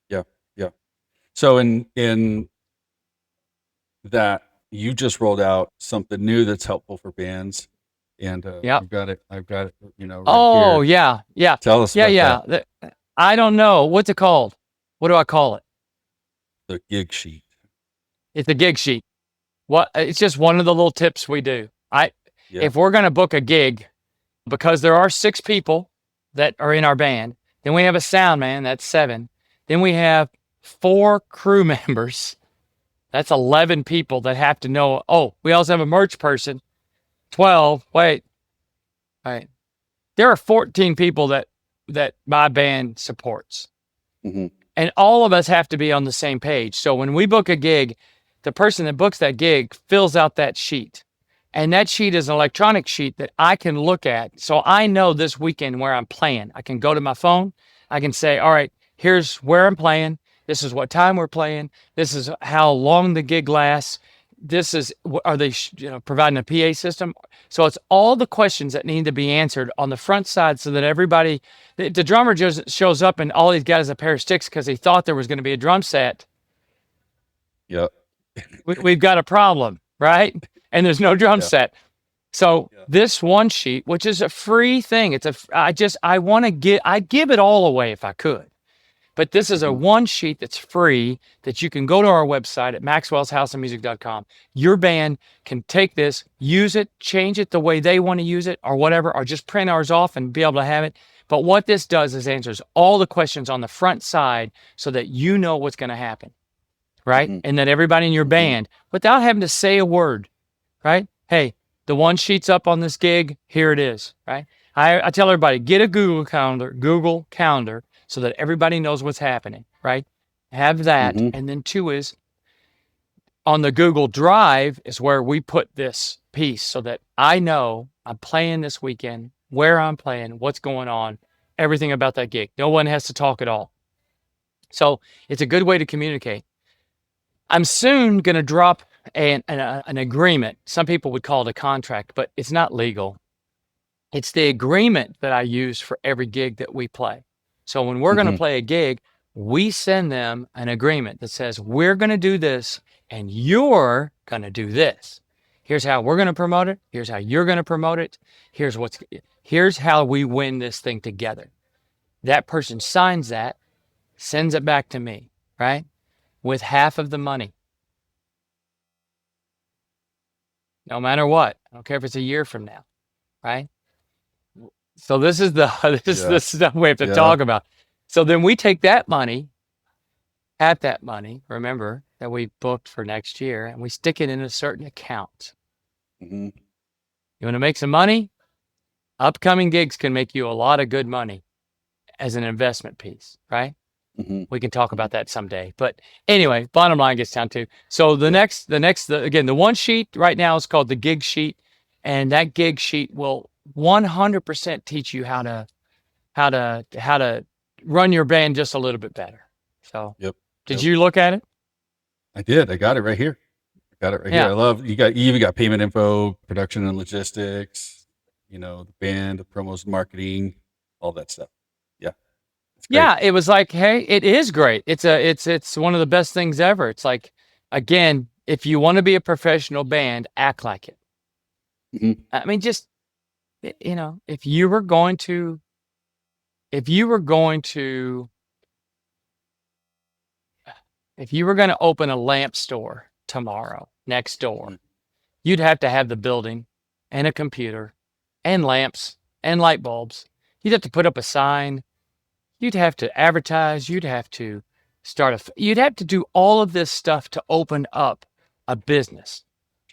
Yeah. Yeah. So in that you just rolled out something new that's helpful for bands, and yep. I've got it, right Oh, here. yeah. Yeah. Tell us Yeah. about Yeah. that. I don't know. What's it called? What do I call it? The gig sheet. It's a gig sheet. It's just one of the little tips we do. Yeah. If we're going to book a gig, because there are 6 people that are in our band, then we have a sound man, that's 7. Then we have 4 crew members. That's 11 people that have to know. Oh, we also have a merch person. 12. Wait. All right. There are 14 people that my band supports. Mm-hmm. And all of us have to be on the same page. So when we book a gig, the person that books that gig fills out that sheet. And that sheet is an electronic sheet that I can look at. So I know this weekend where I'm playing. I can go to my phone. I can say, all right, here's where I'm playing. This is what time we're playing. This is how long the gig lasts. This is, are they providing a PA system? So it's all the questions that need to be answered on the front side so that everybody, the drummer just shows up and all he's got is a pair of sticks because he thought there was going to be a drum set. Yep. We've got a problem, right? And there's no drum set. So this one sheet, which is a free thing, I'd give it all away if I could. But this is a one sheet that's free that you can go to our website at maxwellshouseofmusic.com. Your band can take this, use it, change it the way they want to use it or whatever, or just print ours off and be able to have it. But what this does is answers all the questions on the front side so that you know what's going to happen, right? Mm-hmm. And that everybody in your band, without having to say a word, right? Hey, the one sheet's up on this gig, here it is, right? I tell everybody, get a Google Calendar, so that everybody knows what's happening, right? Have that. Mm-hmm. And then 2 is on the Google Drive is where we put this piece so that I know I'm playing this weekend, where I'm playing, what's going on, everything about that gig. No one has to talk at all. So it's a good way to communicate. I'm soon going to drop an agreement. Some people would call it a contract, but it's not legal. It's the agreement that I use for every gig that we play. So when we're going to play a gig, we send them an agreement that says, we're going to do this and you're going to do this. Here's how we're going to promote it. Here's how you're going to promote it. Here's how we win this thing together. That person signs that, sends it back to me, right? With half of the money. No matter what. I don't care if it's a year from now, right? So this is the stuff we have to talk about. So then we take that money, remember, that we booked for next year, and we stick it in a certain account. Mm-hmm. You want to make some money? Upcoming gigs can make you a lot of good money as an investment piece, right? Mm-hmm. We can talk about that someday. But anyway, bottom line gets down to, so the one sheet right now is called the gig sheet, and that gig sheet will 100% teach you how to run your band just a little bit better. So, did you look at it? I did. I got it right here. Here. I love you even got payment info, production and logistics, the band, the promos, marketing, all that stuff. Yeah, it was like, hey, it is great. It's one of the best things ever. It's like, again, if you want to be a professional band, act like it. Mm-hmm. I mean, just if you were going to open a lamp store tomorrow next door, you'd have to have the building and a computer and lamps and light bulbs. You'd have to put up a sign. You'd have to advertise. You'd have to you'd have to do all of this stuff to open up a business.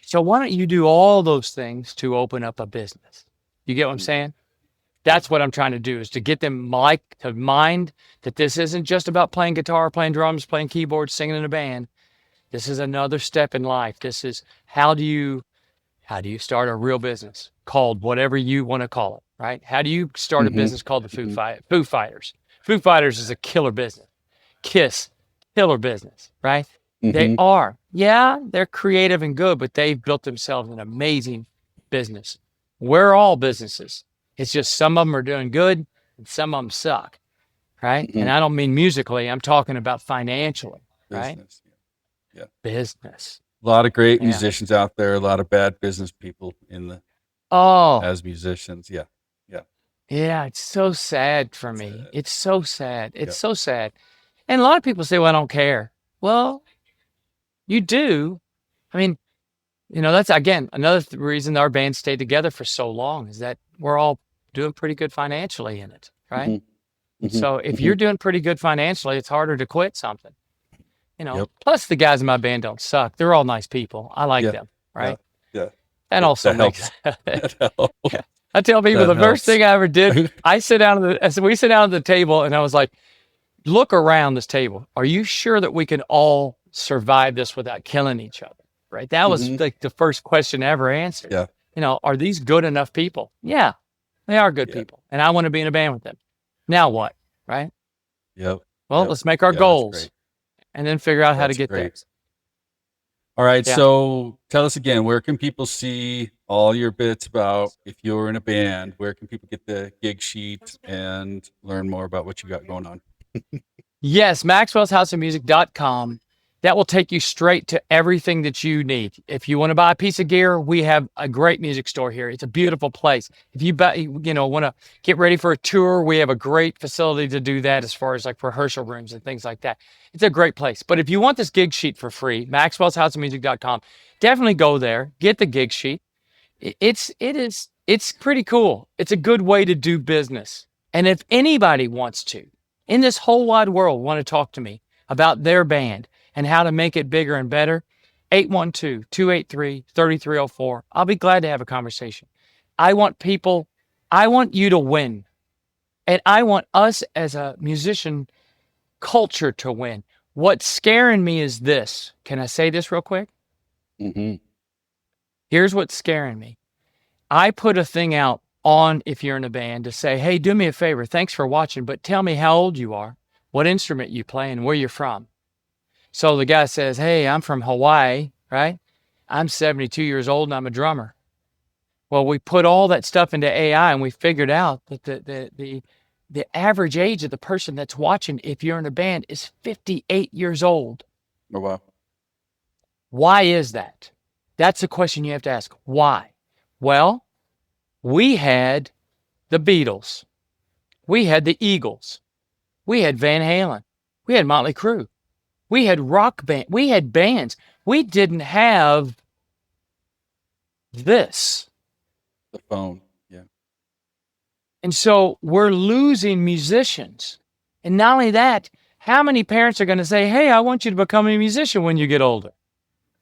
So why don't you do all those things to open up a business? You get what I'm saying? That's what I'm trying to do, is to get them to mind that this isn't just about playing guitar, playing drums, playing keyboards, singing in a band. This is another step in life. This is how do you start a real business called whatever you want to call it, right? How do you start a business called the Foo Fighters? Foo Fighters is a killer business. Kiss, killer business, right? They are. Yeah, they're creative and good, but they've built themselves an amazing business. We're all businesses. It's just some of them are doing good and some of them suck, right? And I don't mean musically. I'm talking about financially, right? Business. Yeah. Business. A lot of great musicians out there. A lot of bad business people as musicians. Yeah. Yeah, it's so sad for me. It's so sad. It's so sad. And a lot of people say, well, I don't care. Well, you do. I mean, that's, again, another reason our band stayed together for so long is that we're all doing pretty good financially in it, right? So if you're doing pretty good financially, it's harder to quit something, Yep. Plus the guys in my band don't suck. They're all nice people. I like Yeah. them. Right. Yeah. That also That makes, helps. That helps. I tell people That the first helps. thing I ever did, we sit down at the table and I was like, look around this table. Are you sure that we can all survive this without killing each other? Right. That was like the first question I ever answered. Yeah. Are these good enough people? Yeah, they are good people. And I want to be in a band with them. Now what? Right. Yep. Well, let's make our goals and then figure out how to get there. All right. Yeah. So tell us again, where can people see all your bits about if you're in a band? Where can people get the gig sheet and learn more about what you got going on? Yes, maxwellshouseofmusic.com. That will take you straight to everything that you need. If you want to buy a piece of gear, we have a great music store here. It's a beautiful place. If you want to get ready for a tour, we have a great facility to do that as far as like rehearsal rooms and things like that. It's a great place. But if you want this gig sheet for free, maxwellshouseofmusic.com, definitely go there, get the gig sheet. It's pretty cool. It's a good way to do business. And if anybody wants to, in this whole wide world, want to talk to me about their band and how to make it bigger and better, 812-283-3304. I'll be glad to have a conversation. I want you to win. And I want us as a musician culture to win. What's scaring me is this. Can I say this real quick? Mm-hmm. Here's what's scaring me. I put a thing out on, if you're in a band, to say, hey, do me a favor. Thanks for watching, but tell me how old you are, what instrument you play, and where you're from. So the guy says, hey, I'm from Hawaii, right? I'm 72 years old and I'm a drummer. Well, we put all that stuff into AI and we figured out that the average age of the person that's watching, if you're in a band, is 58 years old. Oh, wow. Why is that? That's the question you have to ask. Why? Well, we had the Beatles. We had the Eagles. We had Van Halen. We had Motley Crue. We had rock band. We had bands. We didn't have this. The phone. Yeah. And so we're losing musicians. And not only that, how many parents are going to say, hey, I want you to become a musician when you get older?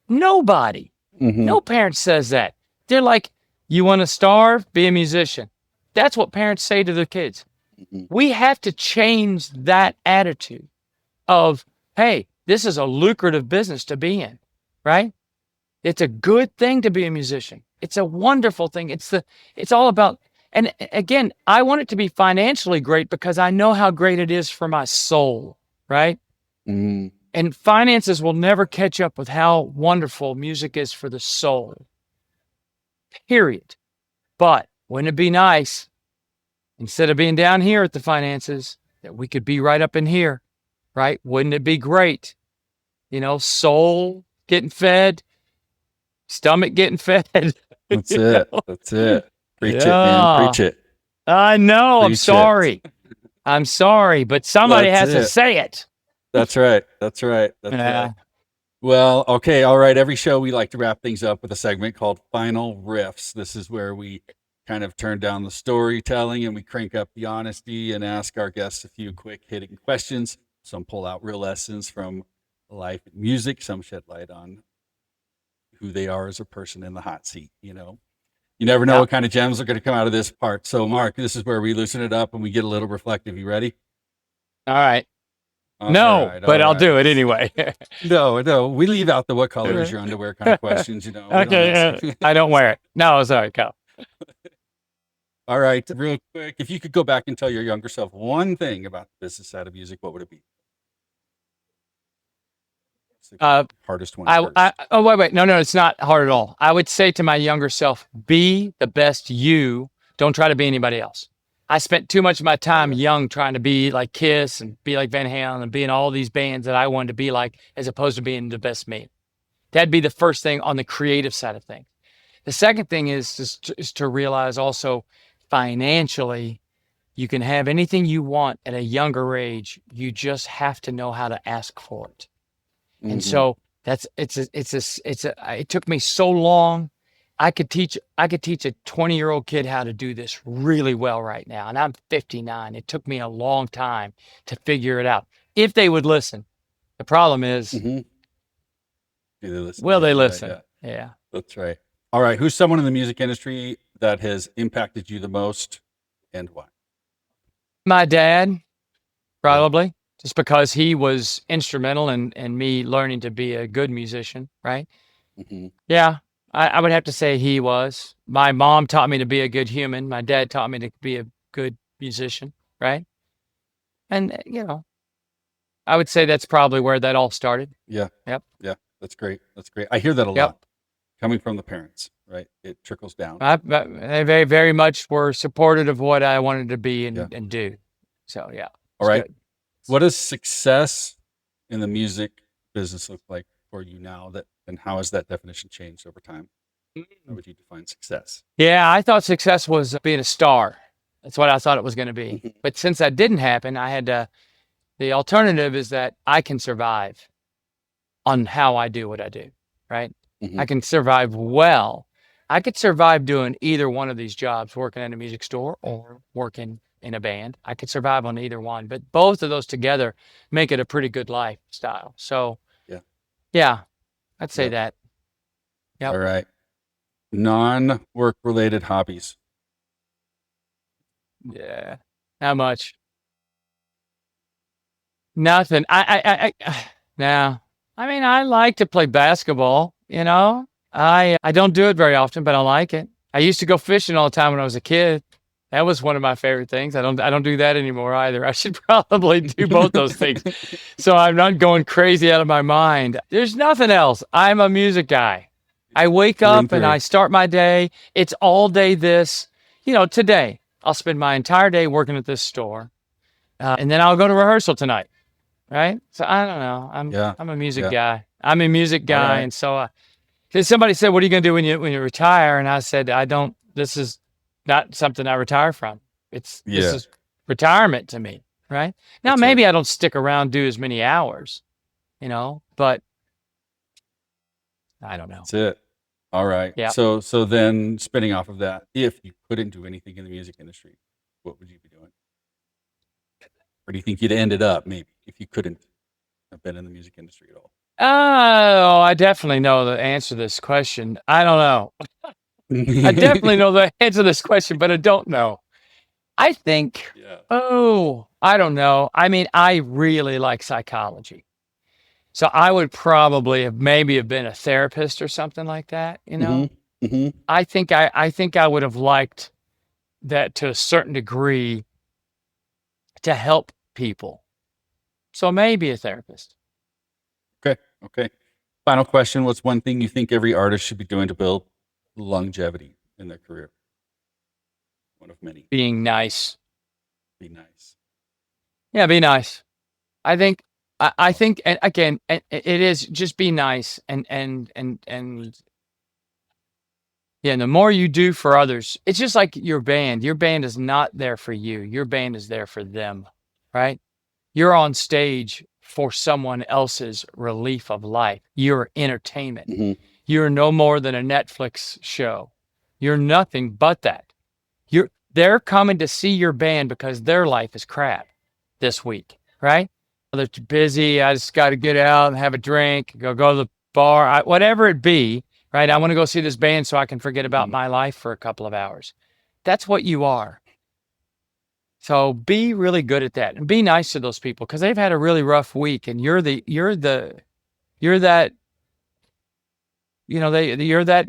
Nobody. Mm-hmm. No parent says that. They're like, you want to starve? Be a musician. That's what parents say to their kids. Mm-hmm. We have to change that attitude of, hey, this is a lucrative business to be in, right? It's a good thing to be a musician. It's a wonderful thing. It's all about, and again, I want it to be financially great because I know how great it is for my soul, right? Mm-hmm. And finances will never catch up with how wonderful music is for the soul. Period. But wouldn't it be nice, instead of being down here at the finances, that we could be right up in here, right? Wouldn't it be great? Soul getting fed, stomach getting fed. That's it. That's it. Preach it, man. Preach it. I know. I'm sorry. I'm sorry, but somebody has to say it. That's right. That's right. That's right. Well, okay. All right. Every show we like to wrap things up with a segment called Final Riffs. This is where we kind of turn down the storytelling and we crank up the honesty and ask our guests a few quick hitting questions. Some pull out real lessons from life and music. Some shed light on who they are as a person in the hot seat. You never know what kind of gems are going to come out of this part. So, Mark, this is where we loosen it up and we get a little reflective. You ready? All right. But I'll do it anyway. No. We leave out the what color is your underwear kind of questions. Okay. I don't wear it. No, sorry, go. All right. Real quick, if you could go back and tell your younger self one thing about the business side of music, what would it be? Hardest one. Wait. No, it's not hard at all. I would say to my younger self, be the best you. Don't try to be anybody else. I spent too much of my time young trying to be like Kiss and be like Van Halen and be in all these bands that I wanted to be like, as opposed to being the best me. That'd be the first thing on the creative side of things. The second thing is to realize also financially, you can have anything you want at a younger age. You just have to know how to ask for it. Mm-hmm. And so it took me so long I could teach a 20-year-old kid how to do this really well right now. And I'm 59. It took me a long time to figure it out. If they would listen. The problem is, Mm-hmm. Do they listen? will they Yeah, listen? Yeah. that's right. All right. Who's someone in the music industry that has impacted you the most and why? My dad, probably, just because he was instrumental in me learning to be a good musician, right? Mm-hmm. Yeah, I would have to say he was. My mom taught me to be a good human. My dad taught me to be a good musician, right? And, I would say that's probably where that all started. Yeah. Yep. Yeah. That's great. That's great. I hear that a Yep. lot coming from the parents, right? It trickles down. They very, very much were supportive of what I wanted to be and, Yeah. and do. So, yeah. All right. Good. What does success in the music business look like for you now, and how has that definition changed over time? How would you define success? Yeah, I thought success was being a star. That's what I thought it was going to be. But since that didn't happen, I had to, the alternative is that I can survive on how I do what I do, right? Mhm. I can survive well. I could survive doing either one of these jobs, working at a music store or working in a band. I could survive on either one, but both of those together make it a pretty good lifestyle. So, yeah, I'd say Yep. that. Yep. All right. Non-work related hobbies. Yeah. How much? Nothing. No. I mean, I like to play basketball, I don't do it very often, but I like it. I used to go fishing all the time when I was a kid. That was one of my favorite things. I don't do that anymore either. I should probably do both those things. So I'm not going crazy out of my mind. There's nothing else. I'm a music guy. I wake Through and up and through. I start my day. It's all day this. Today I'll spend my entire day working at this store. And then I'll go to rehearsal tonight. Right? So I don't know. I'm a music guy. I'm a music guy. right. And so somebody said, "What are you going to do when you retire?" And I said, "I don't. This is not something I retire from. This is retirement to me." Right now, That's maybe I don't stick around, do as many hours, but I don't know. That's it. All right. Yeah. So then spinning off of that, if you couldn't do anything in the music industry, what would you be doing? Or do you think you'd ended up maybe if you couldn't have been in the music industry at all? Oh, I definitely know the answer to this question. I don't know. I definitely know the answer to this question, but I don't know. I think, I don't know. I mean, I really like psychology. So I would probably have been a therapist or something like that, Mm-hmm. I think I would have liked that to a certain degree to help people. So maybe a therapist. Okay. Final question. What's one thing you think every artist should be doing to build longevity in their career? One of many. Being nice. Be nice. Yeah, be nice. I think, and again, it is just be nice and yeah, and the more you do for others, it's just like your band. Your band is not there for you. Your band is there for them, right? You're on stage for someone else's relief of life. You're entertainment. Mm-hmm. You're no more than a Netflix show. You're nothing but that. They're coming to see your band because their life is crap this week, right? They're too busy. I just got to get out and have a drink, go to the bar, whatever it be, right? I want to go see this band so I can forget about my life for a couple of hours. That's what you are. So be really good at that and be nice to those people because they've had a really rough week, and you're that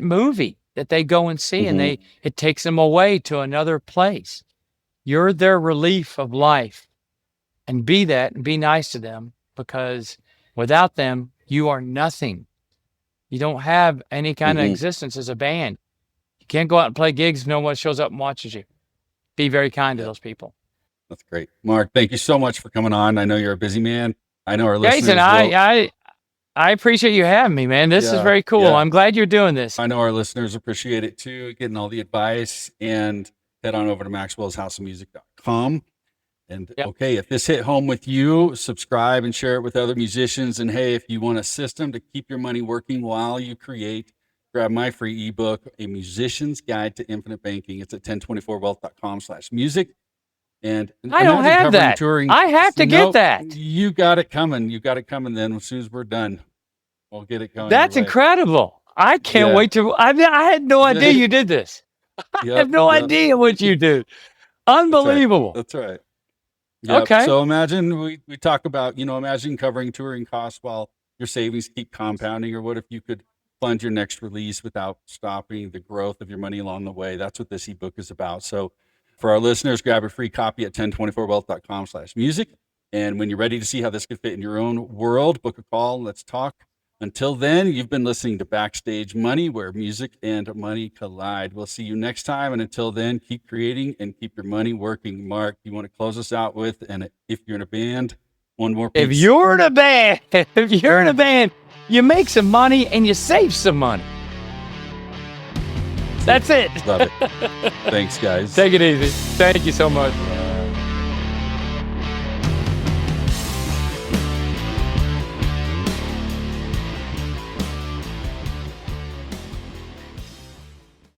movie that they go and see, and it takes them away to another place. You're their relief of life, and be that and be nice to them because without them, you are nothing. You don't have any kind of existence as a band. You can't go out and play gigs if no one shows up and watches you. Be very kind to those people. That's great. Mark, thank you so much for coming on. I know you're a busy man. I know our listeners. Jason, I appreciate you having me, man. This is very cool. I'm glad you're doing this. I know our listeners appreciate it too, getting all the advice, and head on over to maxwellshouseofmusic.com. And okay, if this hit home with you, subscribe and share it with other musicians. And hey, if you want a system to keep your money working while you create, grab my free ebook, A Musician's Guide to Infinite Banking. It's at 1024wealth.com/music. And I don't imagine have covering that. touring. I have to get Nope, that. you got it coming. You got it coming. Then as soon as we're done, we'll get it going. That's your way. incredible. I can't Yeah. wait to. I had no idea you did this. I Yep, have no yep. idea what you do. That's right. Unbelievable. That's right. Yep. Okay. So imagine we talk about, imagine covering touring costs while your savings keep compounding, or what if you could fund your next release without stopping the growth of your money along the way? That's what this ebook is about. So for our listeners, grab a free copy at 1024wealth.com/music. And when you're ready to see how this could fit in your own world, book a call. Let's talk. Until then, you've been listening to Backstage Money, where music and money collide. We'll see you next time. And until then, keep creating and keep your money working. Mark, you want to close us out with, and if you're in a band, one more piece. If you're in a band, you make some money and you save some money. That's it. Love it. Thanks, guys. Take it easy. Thank you so much.